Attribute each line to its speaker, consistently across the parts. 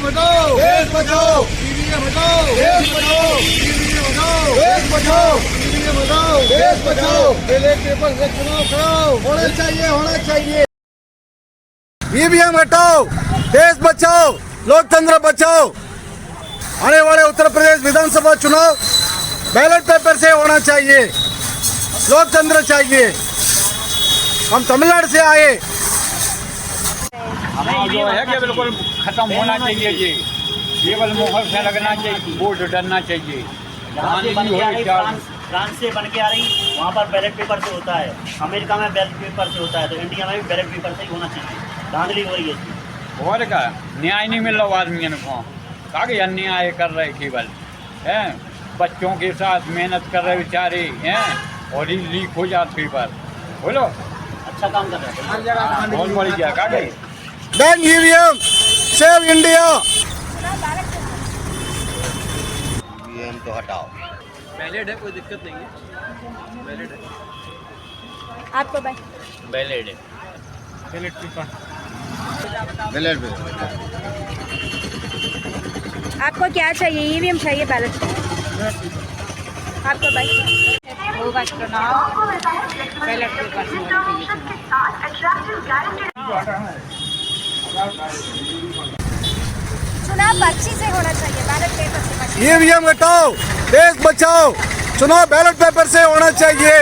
Speaker 1: EVM हटाओ, देश बचाओ। ईवीएम हटाओ, देश बचाओ। ईवीएम हटाओ, देश बचाओ। ईवीएम हटाओ, देश बचाओ। बैलेट पेपर से चुनाव कराओ, होना चाहिए, होना चाहिए। ईवीएम हटाओ, देश बचाओ, लोकतंत्र बचाओ। आने वाले उत्तर प्रदेश विधानसभा चुनाव बैलेट पेपर से होना चाहिए, लोकतंत्र चाहिए। हम तमिलनाडु से आए।
Speaker 2: हमें जो है कि बिल्कुल खत्म होना चाहिए ये, केवल मुहर से लगना चाहिए, वोट डरना चाहिए।
Speaker 3: फ्रांस से बन के आ रही, वहाँ पर बैलेट पेपर से होता है, अमेरिका में बैलेट पेपर से होता है, तो इंडिया में भी बैलेट पेपर से ही होना चाहिए। धांधली हो रही है इसकी।
Speaker 2: और क्या न्याय नहीं मिल रहा आदमी को, कागे अन्याय कर रहे केवल हैं, बच्चों के साथ मेहनत कर रहे बेचारे हैं, और ही लीक हो जाते पेपर। बोलो
Speaker 3: अच्छा काम कर रहे हैं,
Speaker 2: बहुत बड़ी क्या कागे।
Speaker 1: Ban EVM, save India.
Speaker 4: EVM तो हटाओ।
Speaker 5: बैलेट है, कोई दिक्कत नहीं है, बैलेट है।
Speaker 6: आपको भाई
Speaker 2: बैलेट है,
Speaker 1: बैलेट पेपर,
Speaker 4: बैलेट पेपर।
Speaker 6: आपको क्या चाहिए? ईवीएम चाहिए, बैलेट चाहिए? आपको भाई
Speaker 7: होगा चुनाव बैलेट पेपर से
Speaker 6: चुनाव पर्ची से होना चाहिए, बैलेट पेपर से नहीं।
Speaker 1: ईवीएम हटाओ, देश बचाओ। चुनाव बैलेट पेपर से होना चाहिए।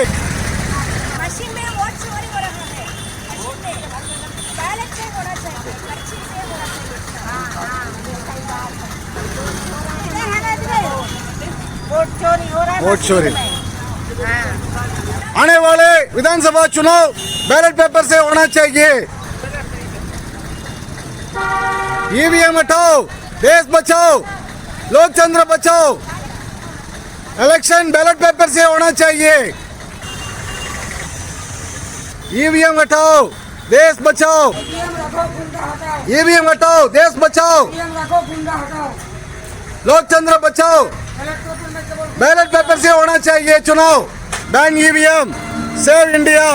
Speaker 6: मशीन में वोट चोरी हो रहा है, मशीन में बैलेट से होना चाहिए, पर्ची से होना चाहिए।
Speaker 7: वोट चोरी हो रहा है,
Speaker 1: वोट चोरी।
Speaker 7: हाँ।
Speaker 1: आने वाले विधानसभा चुनाव बैलेट पेपर से होना चाहिए। ईवीएम हटाओ, देश बचाओ, लोकतंत्र बचाओ। इलेक्शन बैलेट पेपर से होना चाहिए। ईवीएम हटाओ, देश बचाओ। ईवीएम हटाओ, देश बचाओ, लोकतंत्र बचाओ। बैलेट पेपर से होना चाहिए चुनाव। Ban EVM, save India,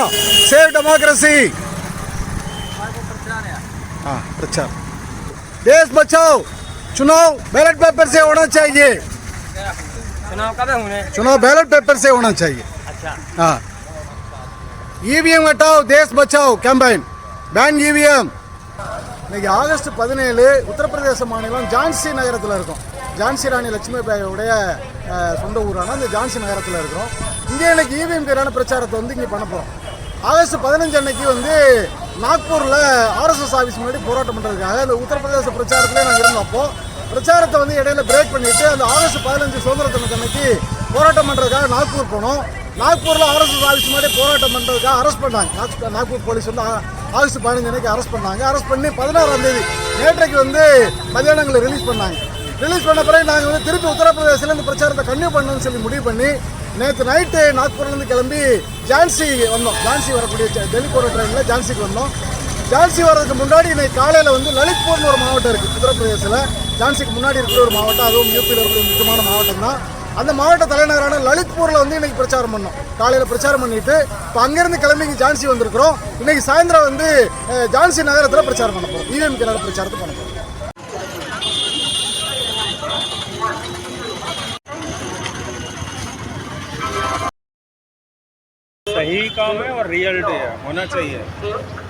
Speaker 1: save democracy. हाँ, अच्छा, देश बचाओ। चुनाव बैलेट पेपर से होना चाहिए।
Speaker 5: चुनाव कब होने?
Speaker 1: चुनाव बैलेट पेपर से होना चाहिए।
Speaker 5: अच्छा,
Speaker 1: हाँ, ईवीएम हटाओ, देश बचाओ कैंपेन, பேன் ஈவிஎம். இன்னைக்கு ஆகஸ்ட் 17 உத்தரப்பிரதேச மாநிலம் ஜான்சி நகரத்தில் இருக்கோம். ஜான்சி ராணி லட்சுமிபாயோடைய சொந்த ஊரான அந்த ஜான்சி நகரத்தில் இருக்கிறோம். இங்கே இன்னைக்கு ஈவிஎம் எதிரான பிரச்சாரத்தை வந்து இங்கே பண்ண போகிறோம். ஆகஸ்ட் 15 அன்னைக்கு வந்து நாக்பூரில் ஆர்எஸ்எஸ் ஆஃபீஸ் முன்னாடி போராட்டம் பண்ணுறதுக்காக அந்த உத்தரப்பிரதேச பிரச்சாரத்திலே நாங்கள் இருந்தப்போ பிரச்சாரத்தை வந்து இடையில பிரேக் பண்ணிவிட்டு அந்த ஆகஸ்ட் 15 சுதந்திர தினத்து அன்னைக்கு போராட்டம் பண்ணுறதுக்காக நாக்பூர் போனோம். நாக்பூரில் ஆர்எஸ்எஸ் ஆஃபீஸ் முன்னாடி போராட்டம் பண்ணுறதுக்காக அரெஸ்ட் பண்ணாங்க. நாக்பூர் போலீஸ் வந்து ஆகஸ்ட் 15 அன்னைக்கு அரெஸ்ட் பண்ணாங்க. அரெஸ்ட் பண்ணி 16ஆம் தேதி நேற்றைக்கு வந்து மதியானங்களை ரிலீஸ் பண்ணாங்க. ரிலீஸ் பண்ண பிறகு நாங்கள் வந்து திருப்பி உத்தரப்பிரதேசில் இந்த பிரச்சாரத்தை கன்டினியூ பண்ணணும்னு சொல்லி முடிவு பண்ணி நேற்று நைட்டு நாக்பூர்லேருந்து கிளம்பி ஜான்சி வந்தோம். ஜான்சி வரக்கூடிய டெல்லி போகிற ட்ரெயினில் ஜான்சிக்கு வந்தோம். ஜான்சி வர்றதுக்கு முன்னாடி இன்னைக்கு காலையில் வந்து லலித்பூர்னு ஒரு மாவட்டம் இருக்குது உத்தரப்பிரதேசில். ஜான்சிக்கு முன்னாடி இருக்கிற ஒரு மாவட்டம், அதுவும் யூபியில் இருக்கிற முக்கியமான மாவட்டம் தான். அந்த மாவட்ட தலைநகரான லலித்பூரில் வந்து இன்றைக்கி பிரச்சாரம் பண்ணோம். காலையில் பிரச்சாரம் பண்ணிவிட்டு இப்போ அங்கேருந்து கிளம்பி இங்கே ஜான்சி வந்திருக்கிறோம். இன்றைக்கி சாயந்தரம் வந்து ஜான்சி நகரத்தில் பிரச்சாரம் பண்ண போகிறோம். ஈவிஎம் எதிரான பிரச்சாரத்தை பண்ண போகிறோம்.
Speaker 8: सही काम है और रियलिटी है, होना चाहिए।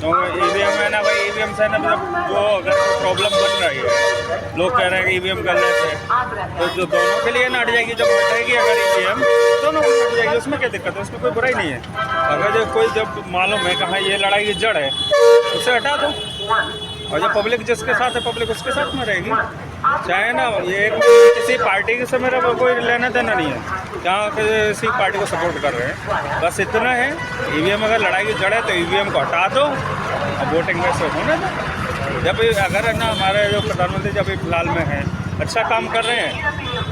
Speaker 8: तो ईवीएम है ना भाई, ईवीएम से ना मतलब जो अगर कोई प्रॉब्लम बन रही है, लोग कह रहे हैं कि ईवीएम करने से तो जो दोनों के लिए ना हट जाएगी, जब हटेगी अगर ईवीएम दोनों को हट जाएगी, उसमें क्या दिक्कत है, उसमें कोई बुराई नहीं है। अगर जब कोई जब मालूम है कहाँ ये लड़ाई की जड़ है उसे हटा दो, और जब पब्लिक जिसके साथ है पब्लिक उसके साथ में रहेगी। चाहे ना ये किसी पार्टी से मेरा कोई लेना देना नहीं है, जहाँ किसी पार्टी को सपोर्ट कर रहे हैं, बस इतना है। ईवीएम अगर लड़ाई की जड़ है तो ईवीएम को हटा दो और वोटिंग वैसे होने दो। जब अगर है ना हमारे जो प्रधानमंत्री जब फिलहाल में हैं अच्छा काम कर रहे हैं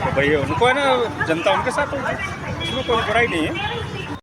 Speaker 8: तो भाई उनको है ना जनता उनके साथ होगी, उसमें कोई बुराई नहीं है।